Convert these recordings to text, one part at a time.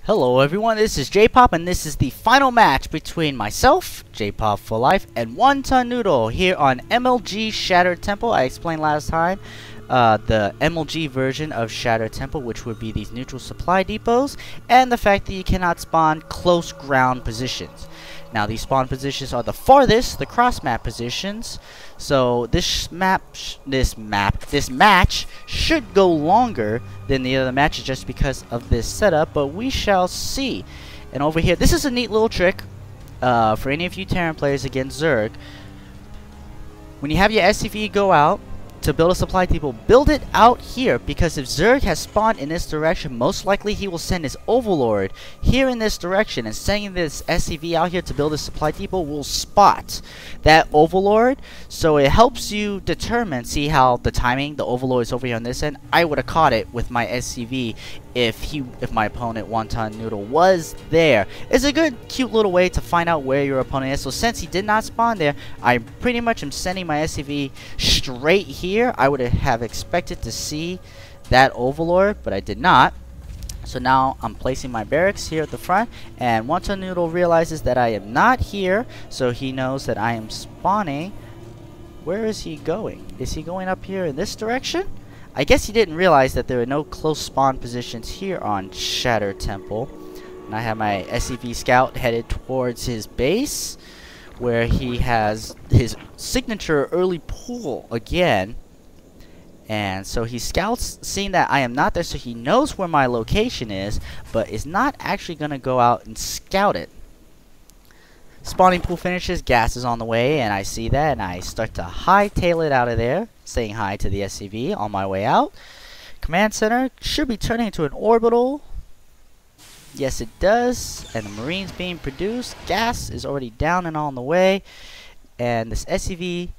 Hello everyone, this is J-Pop and this is the final match between myself, J-Pop for Life, and One Ton Noodle here on MLG Shattered Temple. I explained last time the MLG version of Shattered Temple, which would be these neutral supply depots, and the fact that you cannot spawn close ground positions. Now these spawn positions are the farthest, the cross map positions. So this match should go longer than the other matches just because of this setup, but we shall see. And over here, this is a neat little trick for any of you Terran players against Zerg. When you have your SCV go out to build a supply depot, build it out here, because if Zerg has spawned in this direction, most likely he will send his Overlord here in this direction, and sending this SCV out here to build a supply depot will spot that Overlord. So it helps you determine, see how the timing, the Overlord is over here on this end. I would have caught it with my SCV if my opponent One Ton Noodle was there. It's a good cute little way to find out where your opponent is. So since he did not spawn there, I pretty much am sending my SCV straight here. I would have expected to see that Overlord, but I did not. So now I'm placing my barracks here at the front, and One Ton Noodle realizes that I am not here, so he knows that I am spawning. Where is he going? Is he going up here in this direction? I guess he didn't realize that there are no close spawn positions here on Shattered Temple. And I have my SCV scout headed towards his base, where he has his signature early pull again. And so he scouts, seeing that I am not there, so he knows where my location is, but is not actually going to go out and scout it. Spawning pool finishes, gas is on the way, and I see that, and I start to hightail it out of there, saying hi to the SCV on my way out. Command center should be turning into an orbital. Yes, it does. And the Marines being produced. Gas is already down and on the way. And this SCV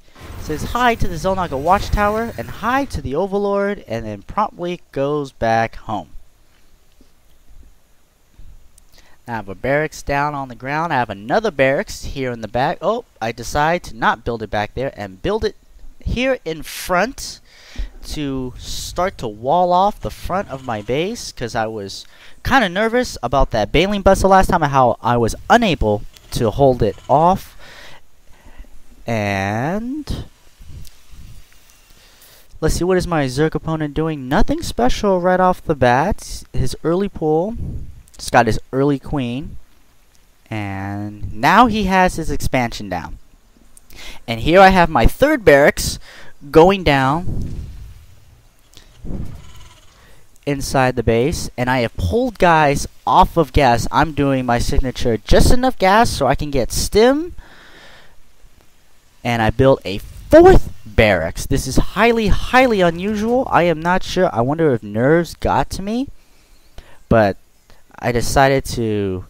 says hi to the Zelnaga Watchtower and hi to the Overlord, and then promptly goes back home. I have a barracks down on the ground. I have another barracks here in the back. Oh, I decide to not build it back there and build it here in front to start to wall off the front of my base, because I was kind of nervous about that bailing bus the last time, and how I was unable to hold it off. And let's see, what is my Zerg opponent doing? Nothing special right off the bat. His early pull. He's got his early queen, and now he has his expansion down. And here I have my third barracks going down inside the base, and I have pulled guys off of gas. I'm doing my signature just enough gas so I can get stim, and I built a fourth barracks. This is highly unusual. I am not sure. I wonder if nerves got to me, but I decided to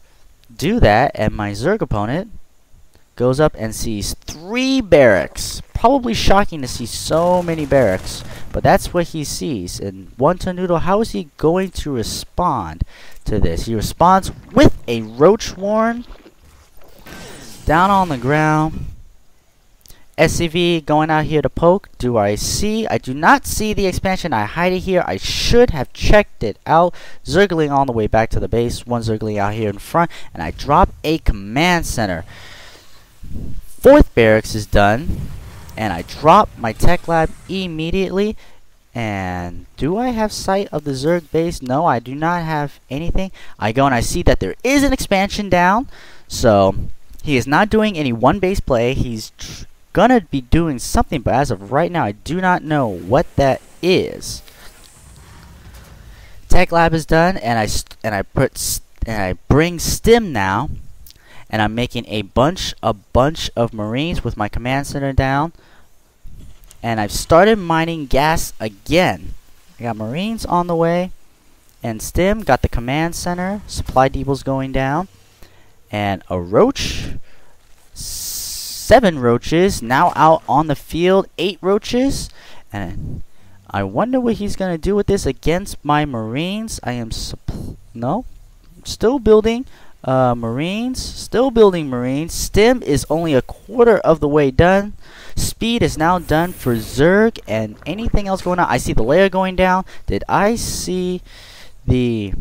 do that, and my Zerg opponent goes up and sees 3 barracks. Probably shocking to see so many barracks, but that's what he sees. And One Ton Noodle, how is he going to respond to this? He responds with a Roach Warren down on the ground. SCV going out here to poke. Do I see? I do not see the expansion. I hide it here. I should have checked it out. Zergling on the way back to the base. One Zergling out here in front. And I drop a command center. Fourth barracks is done. And I drop my tech lab immediately. And do I have sight of the Zerg base? No, I do not have anything. I go and I see that there is an expansion down. So he is not doing any one base play. He's gonna be doing something, but as of right now I do not know what that is. Tech lab is done, and I bring stim now, and I'm making a bunch of Marines with my command center down, and I've started mining gas again. I got Marines on the way, and stim, got the command center, supply depots going down, and a roach. 7 roaches now out on the field. 8 roaches, and I wonder what he's gonna do with this against my Marines. I am still building Marines. Still building Marines. Stim is only a quarter of the way done. Speed is now done for Zerg, and anything else going on. I see the layer going down. Did I see the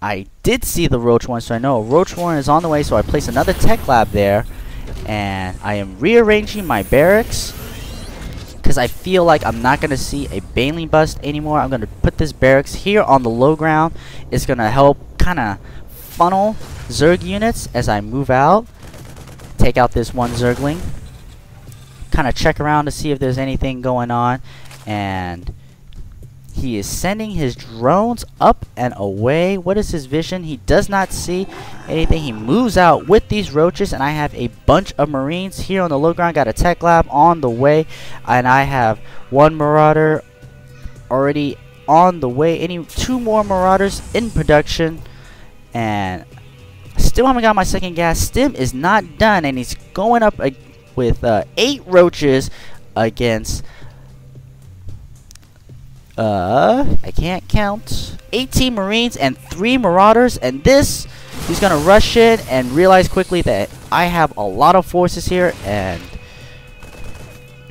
I did see the Roach Warren, so I know a Roach Warren is on the way, so I place another Tech Lab there. And I am rearranging my barracks because I feel like I'm not going to see a Baneling bust anymore. I'm going to put this barracks here on the low ground. It's going to help kind of funnel Zerg units as I move out. Take out this one Zergling. Kind of check around to see if there's anything going on. And he is sending his drones up and away. What is his vision? He does not see anything. He moves out with these roaches, and I have a bunch of Marines here on the low ground. Got a Tech Lab on the way, and I have one Marauder already on the way. Two more Marauders in production, and still haven't got my second gas. Stim is not done, and he's going up with 8 roaches against I can't count, 18 Marines and 3 Marauders, and this, he's gonna rush in and realize quickly that I have a lot of forces here, and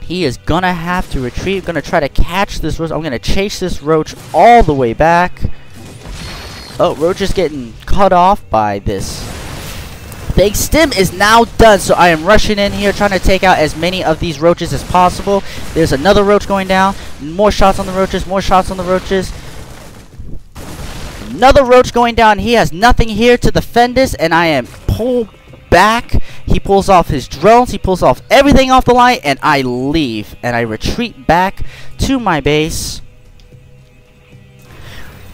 he is gonna have to retreat. Gonna try to catch this Roach. I'm gonna chase this Roach all the way back. Oh, Roach is getting cut off by this. Big Stim is now done, so I am rushing in here trying to take out as many of these roaches as possible. There's another Roach going down. More shots on the roaches, more shots on the roaches. Another Roach going down. He has nothing here to defend this, and I am pulled back. He pulls off his drones, he pulls off everything off the line, and I leave. And I retreat back to my base.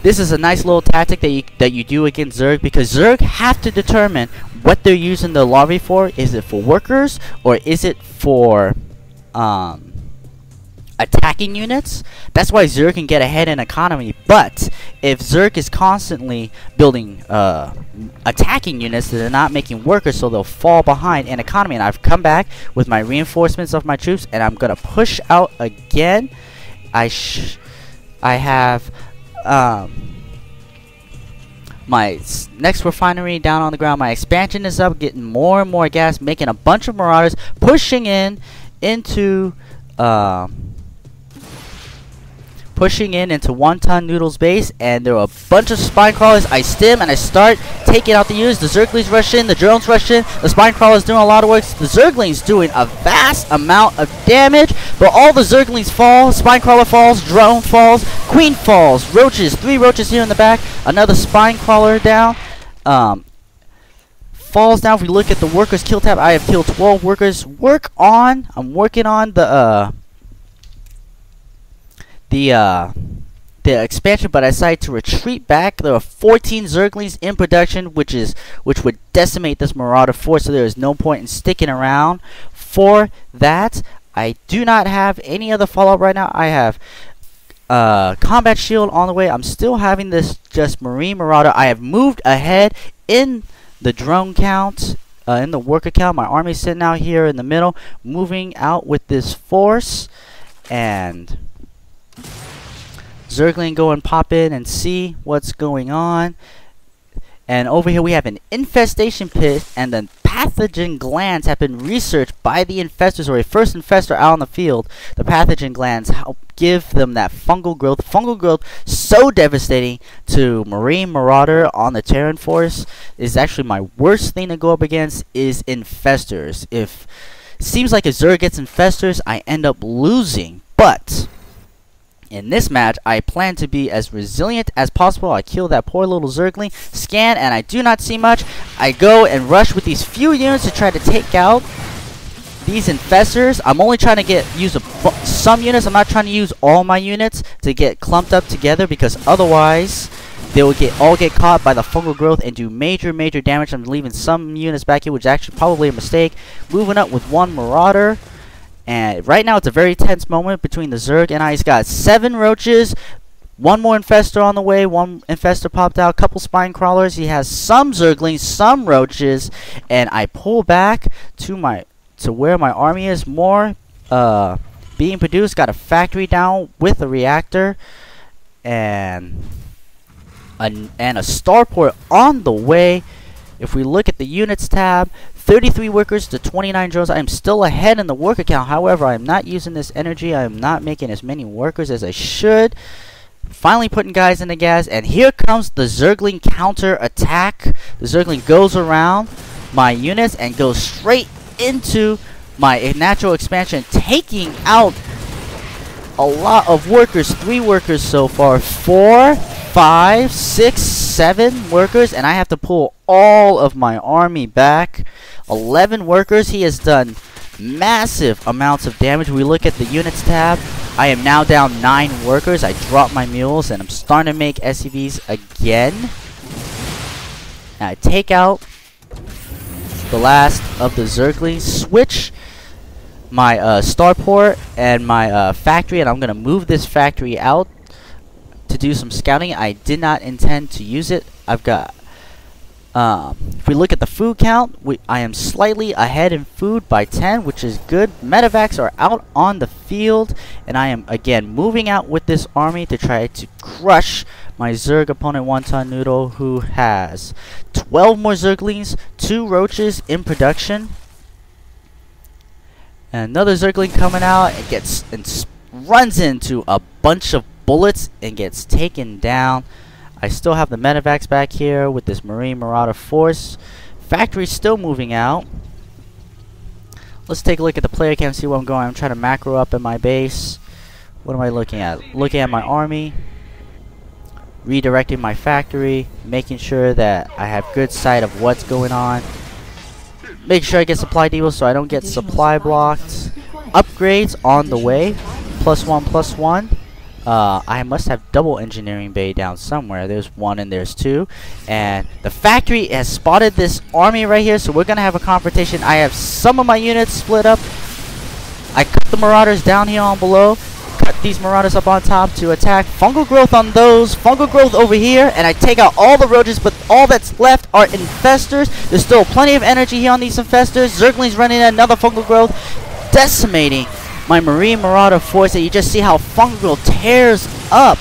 This is a nice little tactic that you do against Zerg, because Zerg have to determine what they're using the larvae for. Is it for workers, or is it for attacking units? That's why Zerg can get ahead in economy. But if Zerg is constantly building attacking units, they're not making workers, so they'll fall behind in economy. And I've come back with my reinforcements of my troops, and I'm gonna push out again. I have my next refinery down on the ground. My expansion is up, getting more and more gas, making a bunch of Marauders, pushing into One Ton Noodle's base, and there are a bunch of spine crawlers. I stim and I start taking out the units. The Zerglings rush in, the drones rush in, the spine crawlers doing a lot of work. The Zerglings doing a vast amount of damage, but all the Zerglings fall. Spine crawler falls, drone falls, queen falls, roaches, 3 roaches here in the back, another spine crawler down. Falls down. If we look at the workers kill tab, I have killed 12 workers. I'm working on the expansion, but I decided to retreat back. There are 14 Zerglings in production, which would decimate this Marauder force, so there is no point in sticking around for that. I do not have any other follow-up right now. I have combat shield on the way. I'm still having this just Marine Marauder. I have moved ahead in the drone count, in the worker count. My army's sitting out here in the middle, moving out with this force, and Zergling go and pop in and see what's going on. And over here we have an infestation pit, and the pathogen glands have been researched by the infestors, or a first infestor out on the field. The pathogen glands help give them that fungal growth. Fungal growth so devastating to Marine Marauder on the Terran force. Is actually my worst thing to go up against is infestors. If seems like if Zerg gets infestors, I end up losing. But in this match, I plan to be as resilient as possible. I kill that poor little Zergling, scan, and I do not see much. I go and rush with these few units to try to take out these infestors. I'm only trying to use some units. I'm not trying to use all my units to get clumped up together, because otherwise they will all get caught by the fungal growth and do major damage. I'm leaving some units back here, which is actually probably a mistake. Moving up with one Marauder. And right now it's a very tense moment between the Zerg and I. He's got 7 roaches, 1 more infestor on the way, 1 infestor popped out, couple spine crawlers. He has some Zerglings, some roaches, and I pull back to where my army is. More being produced. Got a factory down with a reactor, and a starport on the way. If we look at the units tab, 33 workers to 29 drones. I am still ahead in the worker count. However, I am not using this energy. I am not making as many workers as I should. Finally putting guys in the gas, and here comes the Zergling counter attack. The Zergling goes around my units and goes straight into my natural expansion, taking out a lot of workers. 3 workers so far. 4, 5, 6, 7 workers, and I have to pull all of my army back. 11 workers. He has done massive amounts of damage. We look at the units tab. I am now down 9 workers. I dropped my mules and I'm starting to make SCVs again. And I take out the last of the Zerglings, switch my starport and my factory, and I'm going to move this factory out to do some scouting. I did not intend to use it. I've got if we look at the food count, I am slightly ahead in food by 10, which is good. Medevacs are out on the field, and I am again moving out with this army to try to crush my Zerg opponent Wonton Noodle, who has 12 more Zerglings, 2 roaches in production. And another Zergling coming out and runs into a bunch of bullets and gets taken down. I still have the medevacs back here with this Marine Marauder force. Factory's still moving out. Let's take a look at the player cam and see where I'm going. I'm trying to macro up in my base. What am I looking at? Looking at my army, redirecting my factory, making sure that I have good sight of what's going on. Make sure I get supply deals so I don't get supply blocked. Upgrades on the way. +1, +1. I must have double engineering bay down somewhere. There's 1 and there's 2. And the factory has spotted this army right here, so we're going to have a confrontation. I have some of my units split up. I cut the Marauders down here on below. Cut these Marauders up on top to attack. Fungal growth on those. Fungal growth over here. And I take out all the roaches, but all that's left are infestors. There's still plenty of energy here on these infestors. Zerglings running in another fungal growth, decimating my Marine Marauder force. And you just see how fungal growth tears up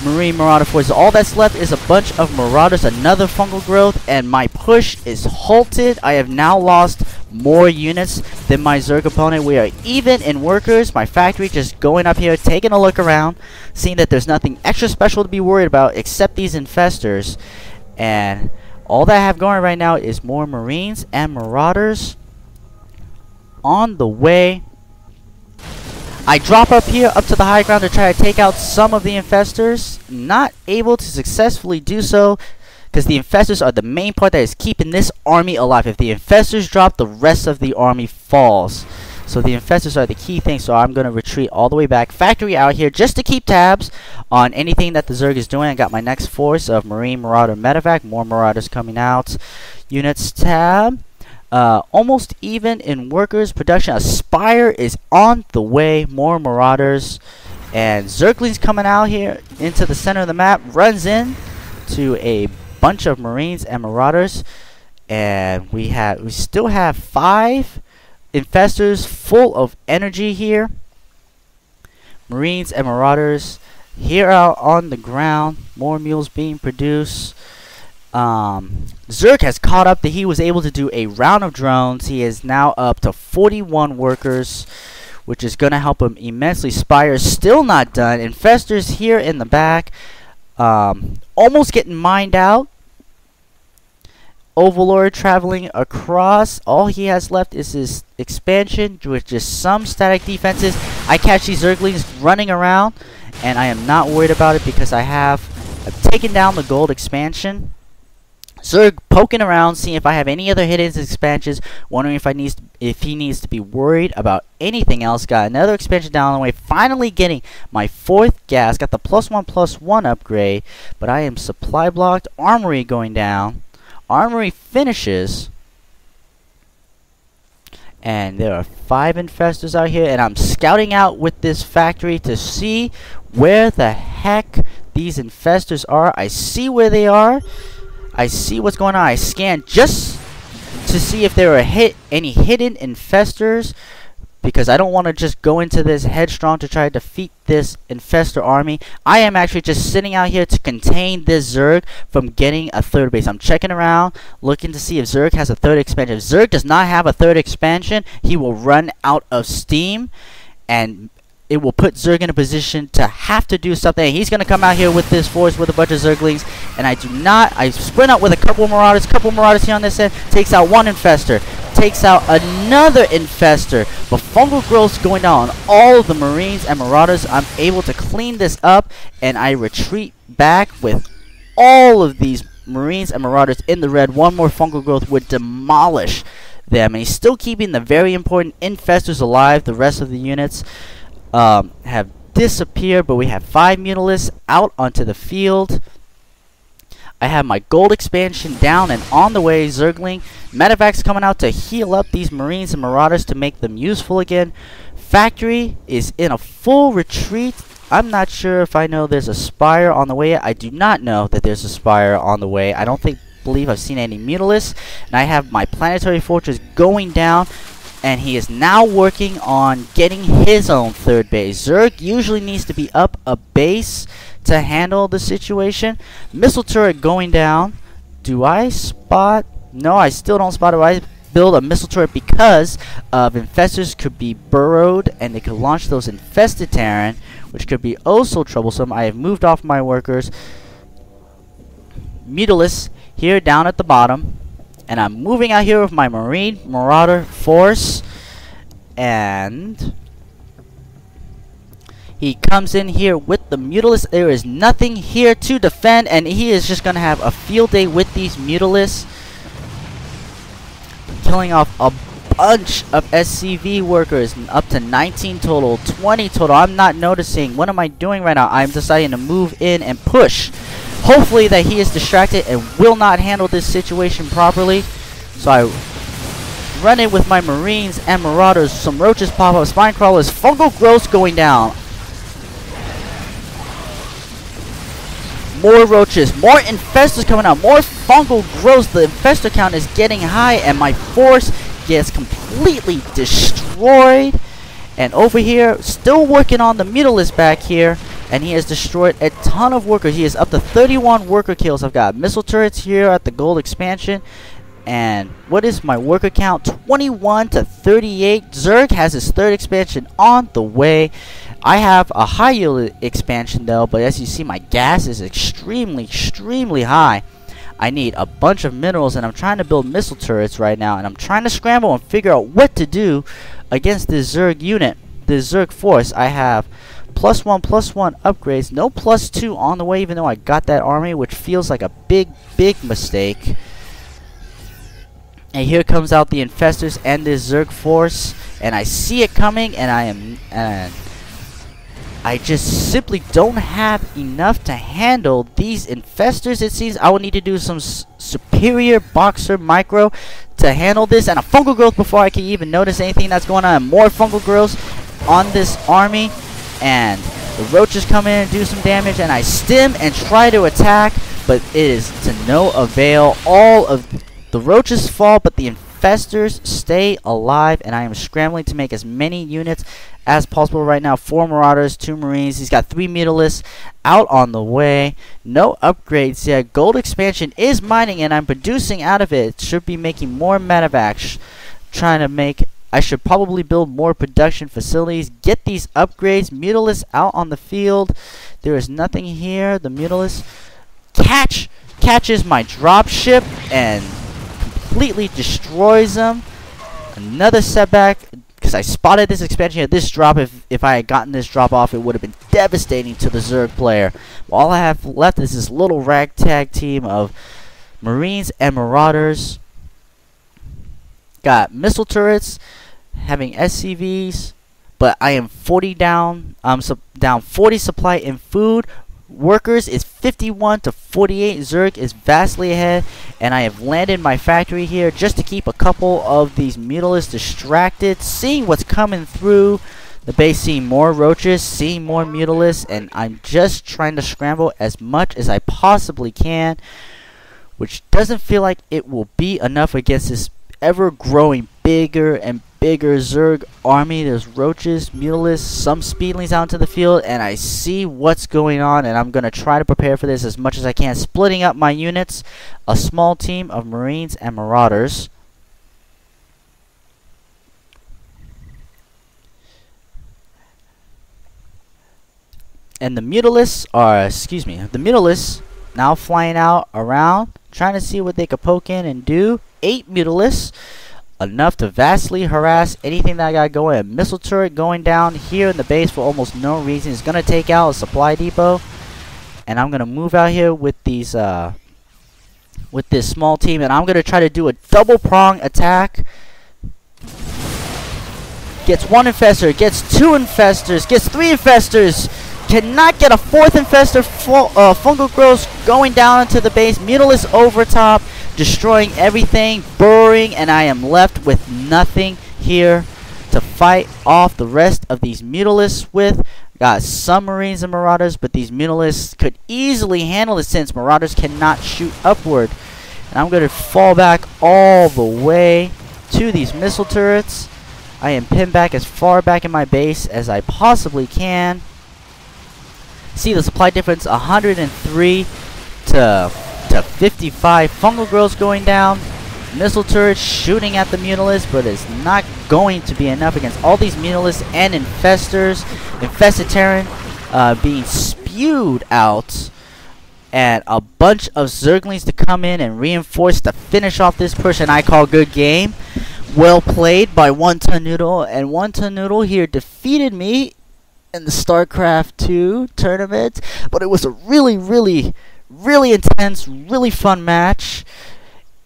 Marine Marauder force. All that's left is a bunch of Marauders, another fungal growth, and my push is halted. I have now lost more units than my Zerg opponent. We are even in workers. My factory just going up here, taking a look around, seeing that there's nothing extra special to be worried about except these infestors. And all that I have going right now is more Marines and Marauders on the way. I drop up here up to the high ground to try to take out some of the infestors. Not able to successfully do so because the infestors are the main part that is keeping this army alive. If the infestors drop, the rest of the army falls. So the infestors are the key thing, so I'm going to retreat all the way back. Factory out here just to keep tabs on anything that the Zerg is doing. I got my next force of Marine Marauder Medevac. More Marauders coming out. Units tab. Almost even in workers. Production. Aspire is on the way. More Marauders. And Zerglings coming out here into the center of the map. Runs in to a bunch of Marines and Marauders. And we still have 5 infestors full of energy here. Marines and Marauders here out on the ground. More mules being produced. Zerg has caught up that he was able to do a round of drones. He is now up to 41 workers, which is going to help him immensely. Spire still not done. Infestors here in the back, almost getting mined out. Overlord traveling across. All he has left is his expansion with just some static defenses. I catch these Zerglings running around, and I am not worried about it because I've taken down the gold expansion. Zerg poking around, seeing if I have any other hidden expansions, wondering if he needs to be worried about anything else. Got another expansion down the way, finally getting my 4th gas. Got the +1/+1 upgrade, but I am supply blocked. Armory going down. Armory finishes, and there are 5 infestors out here, and I'm scouting out with this factory to see where the heck these infestors are. I see where they are. I see what's going on. I scan just to see if there are any hidden infestors, because I don't want to just go into this headstrong to try to defeat this infestor army. I am actually just sitting out here to contain this Zerg from getting a 3rd base. I'm checking around, looking to see if Zerg has a 3rd expansion. If Zerg does not have a 3rd expansion, he will run out of steam. And it will put Zerg in a position to have to do something. He's going to come out here with this force with a bunch of Zerglings, and I sprint out with a couple Marauders here on this end, takes out one Infestor, takes out another Infestor, but fungal growth going down on all of the Marines and Marauders. I'm able to clean this up, and I retreat back with all of these Marines and Marauders in the red. One more fungal growth would demolish them, and he's still keeping the very important Infestors alive. The rest of the units have disappeared, but we have 5 Mutalisks out onto the field. I have my gold expansion down and on the way. Zergling Medevac's coming out to heal up these Marines and Marauders to make them useful again. Factory is in a full retreat. I'm not sure if I know there's a Spire on the way. I do not know that there's a Spire on the way. I don't believe I've seen any Mutalisks. And I have my planetary fortress going down, and he is now working on getting his own 3rd base. Zerg usually needs to be up a base to handle the situation. Missile turret going down. Do I spot? No, I still don't spot it. I build a missile turret because of Infestors could be burrowed, and they could launch those infested Terran, which could be oh so troublesome. I have moved off my workers. Mutalisks here down at the bottom, and I'm moving out here with my Marine Marauder force, and he comes in here with the Mutalisks. There is nothing here to defend, and he is just going to have a field day with these Mutalisks, killing off a bunch of SCV workers, up to 19 total, 20 total. I'm not noticing. What am I doing right now? I'm deciding to move in and push. Hopefully that he is distracted and will not handle this situation properly. So I run in with my Marines and Marauders. Some roaches pop up, spine crawlers, fungal growth going down. More roaches, more Infestors coming out, more fungal growth. The Infestor count is getting high, and my force gets completely destroyed. And over here, still working on the Mutalisks back here, and he has destroyed a ton of workers. He is up to 31 worker kills. I've got missile turrets here at the gold expansion. And what is my worker count? 21 to 38. Zerg has his 3rd expansion on the way. I have a high yield expansion though, but as you see, my gas is extremely high. I need a bunch of minerals, and I'm trying to build missile turrets right now, and I'm trying to scramble and figure out what to do against this Zerg unit, this Zerg force. I have +1/+1 upgrades, no +2 on the way, even though I got that army, which feels like a big mistake. And here comes out the Infestors and this Zerg force, and I see it coming, and I just simply don't have enough to handle these Infestors. It seems I will need to do some superior boxer micro to handle this, and a fungal growth before I can even notice anything that's going on. More fungal growths on this army, and the roaches come in and do some damage, and I stim and try to attack, but it is to no avail. All of the roaches fall, but the Infestors stay alive, and I am scrambling to make as many units as possible right now. 4 Marauders, 2 Marines. He's got 3 Mutalisks out on the way. No upgrades yet. Gold expansion is mining, and I'm producing out of it. Should be making more medevacs. I should probably build more production facilities. Get these upgrades. Mutalisks out on the field. There is nothing here. The Mutalisks catches my dropship and completely destroys them. Another setback, because I spotted this expansion here. This drop, if I had gotten this drop off, it would have been devastating to the Zerg player. All I have left is this little ragtag team of Marines and Marauders. Got missile turrets, having SCVs, but I am 40 down. Down 40 supply in food. Workers is 51 to 48. Zerg is vastly ahead, and I have landed my factory here just to keep a couple of these Mutalisks distracted, seeing what's coming through the base, seeing more roaches, seeing more Mutalisks, and I'm just trying to scramble as much as I possibly can, which doesn't feel like it will be enough against this ever-growing bigger and bigger Zerg army. There's roaches, Mutalisks, some speedlings out into the field, and I see what's going on, and I'm going to try to prepare for this as much as I can, splitting up my units. A small team of Marines and Marauders. And the Mutalisks are, the Mutalisks now flying out around, trying to see what they could poke in and do. 8 Mutalisks, enough to vastly harass anything that I got going. A missile turret going down here in the base for almost no reason. It's going to take out a supply depot. And I'm going to move out here with these, with this small team. And I'm going to try to do a double prong attack. Gets 1 infestor, gets 2 infestors, gets 3 infestors. Cannot get a 4th infestor. Fungal growth going down into the base. Mutalisk over top, destroying everything, burrowing, and I am left with nothing here to fight off the rest of these Mutalisks with. Got some Marines and Marauders, but these Mutalisks could easily handle it since Marauders cannot shoot upward. And I'm going to fall back all the way to these missile turrets. I am pinned back as far back in my base as I possibly can. See the supply difference, 103 to 55. Fungal growth going down. Missile turrets shooting at the Mutalisks, but it's not going to be enough against all these Mutalisks and infestors. Infested Terran being spewed out. And a bunch of Zerglings to come in and reinforce to finish off this push, and I call good game. Well played by One Ton Noodle, and One Ton Noodle here defeated me in the StarCraft 2 tournament, but it was a really intense, really fun match.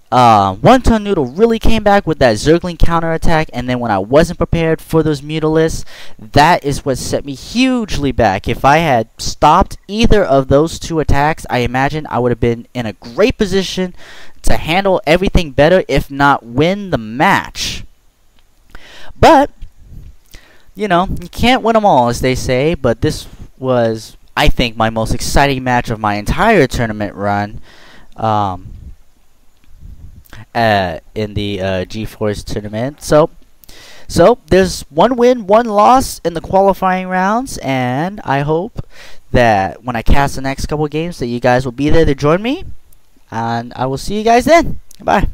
One Ton Noodle really came back with that Zergling counterattack, and then when I wasn't prepared for those Mutalisks, that is what set me hugely back. If I had stopped either of those 2 attacks, I imagine I would have been in a great position to handle everything better, if not win the match. But you know, you can't win them all, as they say, but this was, I think, my most exciting match of my entire tournament run in the GeForce tournament. So there's 1 win, 1 loss in the qualifying rounds, and I hope that when I cast the next couple games that you guys will be there to join me, and I will see you guys then. Bye.